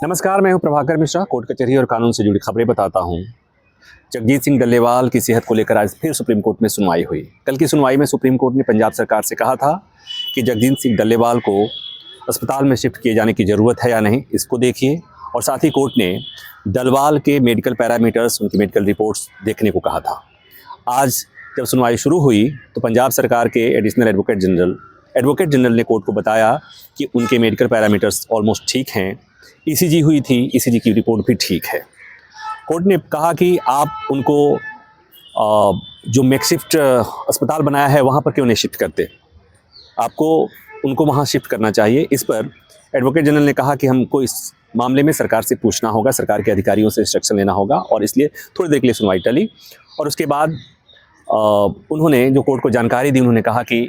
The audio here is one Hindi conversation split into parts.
नमस्कार, मैं हूं प्रभाकर मिश्रा। कोर्ट कचहरी और कानून से जुड़ी खबरें बताता हूं। जगजीत सिंह डल्लेवाल की सेहत को लेकर आज फिर सुप्रीम कोर्ट में सुनवाई हुई। कल की सुनवाई में सुप्रीम कोर्ट ने पंजाब सरकार से कहा था कि जगजीत सिंह डल्लेवाल को अस्पताल में शिफ्ट किए जाने की ज़रूरत है या नहीं, इसको देखिए। और साथ ही कोर्ट ने डल्लेवाल के मेडिकल पैरामीटर्स, उनकी मेडिकल रिपोर्ट्स देखने को कहा था। आज जब सुनवाई शुरू हुई तो पंजाब सरकार के एडिशनल एडवोकेट जनरल ने कोर्ट को बताया कि उनके मेडिकल पैरामीटर्स ऑलमोस्ट ठीक हैं। ईसीजी हुई थी, ईसीजी की रिपोर्ट भी ठीक है। कोर्ट ने कहा कि आप उनको जो मेकशिफ्ट अस्पताल बनाया है वहाँ पर क्यों नहीं शिफ्ट करते, आपको उनको वहाँ शिफ्ट करना चाहिए। इस पर एडवोकेट जनरल ने कहा कि हमको इस मामले में सरकार से पूछना होगा, सरकार के अधिकारियों से इंस्ट्रक्शन लेना होगा, और इसलिए थोड़ी देर के लिए सुनवाई टली। और उसके बाद उन्होंने जो कोर्ट को जानकारी दी, उन्होंने कहा कि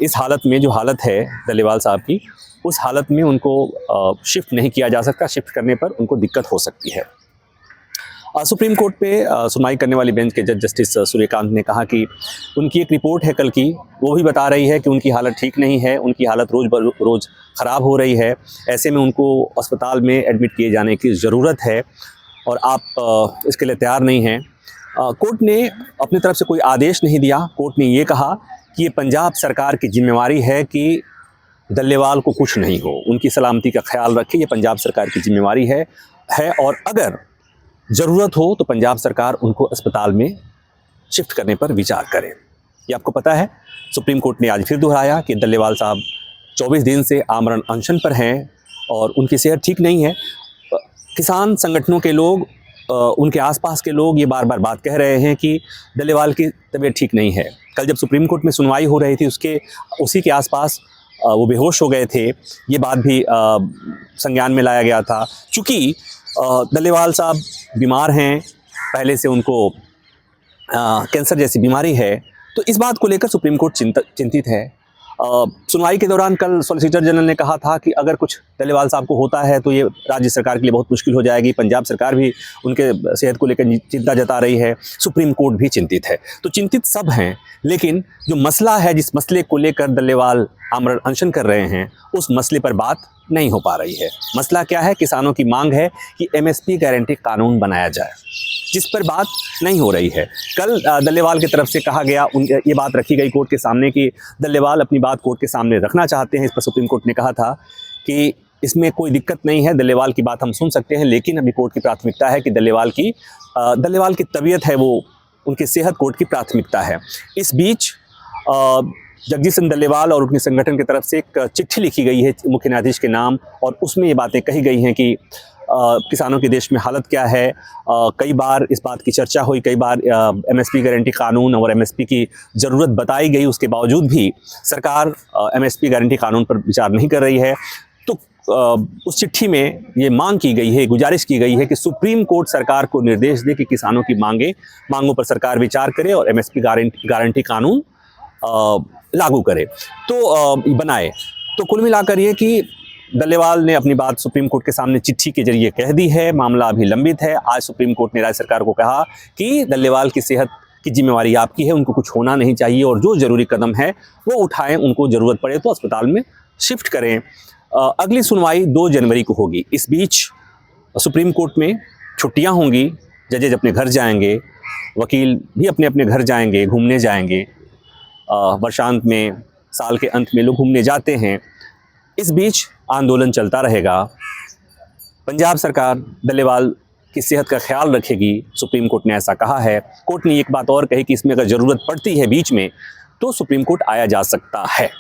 इस हालत में, जो हालत है डल्लेवाल साहब की, उस हालत में उनको शिफ्ट नहीं किया जा सकता। शिफ्ट करने पर उनको दिक्कत हो सकती है। सुप्रीम कोर्ट पे सुनवाई करने वाली बेंच के जज जस्टिस सूर्यकांत ने कहा कि उनकी एक रिपोर्ट है कल की, वो भी बता रही है कि उनकी हालत ठीक नहीं है, उनकी हालत रोज़ ख़राब हो रही है। ऐसे में उनको अस्पताल में एडमिट किए जाने की ज़रूरत है और आप इसके लिए तैयार नहीं हैं। कोर्ट ने अपनी तरफ से कोई आदेश नहीं दिया। कोर्ट ने ये कहा कि ये पंजाब सरकार की जिम्मेवारी है कि डल्लेवाल को कुछ नहीं हो, उनकी सलामती का ख्याल रखे। ये पंजाब सरकार की जिम्मेवारी है और अगर ज़रूरत हो तो पंजाब सरकार उनको अस्पताल में शिफ्ट करने पर विचार करे। ये आपको पता है, सुप्रीम कोर्ट ने आज फिर दोहराया कि डल्लेवाल साहब 24 दिन से आमरण अनशन पर हैं और उनकी सेहत ठीक नहीं है। किसान संगठनों के लोग, उनके आसपास के लोग ये बार बार बात कह रहे हैं कि डल्लेवाल की तबीयत ठीक नहीं है। कल जब सुप्रीम कोर्ट में सुनवाई हो रही थी, उसी के आसपास वो बेहोश हो गए थे। ये बात भी संज्ञान में लाया गया था। चूँकि डल्लेवाल साहब बीमार हैं, पहले से उनको कैंसर जैसी बीमारी है, तो इस बात को लेकर सुप्रीम कोर्ट चिंतित है। सुनवाई के दौरान कल सॉलिसिटर जनरल ने कहा था कि अगर कुछ डल्लेवाल साहब को होता है तो ये राज्य सरकार के लिए बहुत मुश्किल हो जाएगी। पंजाब सरकार भी उनके सेहत को लेकर चिंता जता रही है, सुप्रीम कोर्ट भी चिंतित है। तो चिंतित सब हैं, लेकिन जो मसला है, जिस मसले को लेकर डल्लेवाल आमरण अनशन कर रहे हैं, उस मसले पर बात नहीं हो पा रही है। मसला क्या है? किसानों की मांग है कि एमएसपी गारंटी कानून बनाया जाए, जिस पर बात नहीं हो रही है। कल डल्लेवाल की तरफ से कहा गया, ये बात रखी गई कोर्ट के सामने कि डल्लेवाल अपनी बात कोर्ट के सामने रखना चाहते हैं। इस पर सुप्रीम कोर्ट ने कहा था कि इसमें कोई दिक्कत नहीं है, डल्लेवाल की बात हम सुन सकते हैं, लेकिन अभी कोर्ट की प्राथमिकता है कि डल्लेवाल की तबीयत है, वो उनकी सेहत कोर्ट की प्राथमिकता है। इस बीच जगजीत सिंह डल्लेवाल और उनके संगठन की तरफ से एक चिट्ठी लिखी गई है मुख्य न्यायाधीश के नाम, और उसमें ये बातें कही गई हैं कि किसानों के देश में हालत क्या है। कई बार इस बात की चर्चा हुई, कई बार एमएसपी गारंटी कानून और एमएसपी की ज़रूरत बताई गई, उसके बावजूद भी सरकार एमएसपी गारंटी कानून पर विचार नहीं कर रही है। तो उस चिट्ठी में ये मांग की गई है, गुजारिश की गई है कि सुप्रीम कोर्ट सरकार को निर्देश दे कि किसानों की मांगों पर सरकार विचार करे और एमएसपी गारंटी कानून लागू करे, तो बनाए। तो कुल मिलाकर ये कि डल्लेवाल ने अपनी बात सुप्रीम कोर्ट के सामने चिट्ठी के जरिए कह दी है। मामला अभी लंबित है। आज सुप्रीम कोर्ट ने राज्य सरकार को कहा कि डल्लेवाल की सेहत की जिम्मेवारी आपकी है, उनको कुछ होना नहीं चाहिए और जो ज़रूरी कदम है वो उठाएं, उनको ज़रूरत पड़े तो अस्पताल में शिफ्ट करें। अगली सुनवाई 2 जनवरी को होगी। इस बीच सुप्रीम कोर्ट में छुट्टियाँ होंगी, जजेज अपने घर जाएंगे, वकील भी अपने अपने घर जाएंगे, घूमने जाएंगे। वर्षांत में, साल के अंत में लोग घूमने जाते हैं। इस बीच आंदोलन चलता रहेगा। पंजाब सरकार डल्लेवाल की सेहत का ख्याल रखेगी, सुप्रीम कोर्ट ने ऐसा कहा है। कोर्ट ने एक बात और कही कि इसमें अगर ज़रूरत पड़ती है बीच में तो सुप्रीम कोर्ट आया जा सकता है,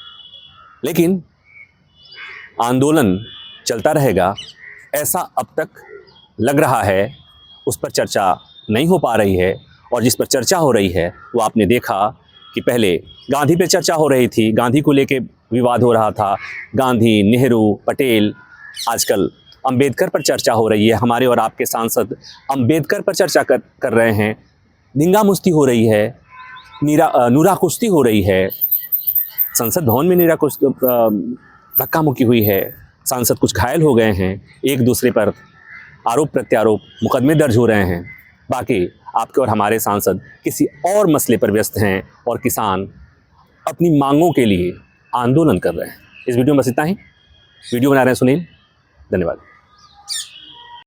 लेकिन आंदोलन चलता रहेगा, ऐसा अब तक लग रहा है। उस पर चर्चा नहीं हो पा रही है, और जिस पर चर्चा हो रही है वो आपने देखा कि पहले गांधी पे चर्चा हो रही थी, गांधी को लेके विवाद हो रहा था, गांधी, नेहरू, पटेल। आजकल अंबेडकर पर चर्चा हो रही है, हमारे और आपके सांसद अंबेडकर पर चर्चा कर रहे हैं। दंगा मुश्ती हो रही है, नूरा कुश्ती हो रही है, संसद भवन में नूरा कुश्ती, धक्का मुक्की हुई है, सांसद कुछ घायल हो गए हैं, एक दूसरे पर आरोप प्रत्यारोप, मुकदमे दर्ज हो रहे हैं। बाकी आपके और हमारे सांसद किसी और मसले पर व्यस्त हैं और किसान अपनी मांगों के लिए आंदोलन कर रहे हैं। इस वीडियो में बस इतना ही। वीडियो बना रहे हैं सुनील, धन्यवाद।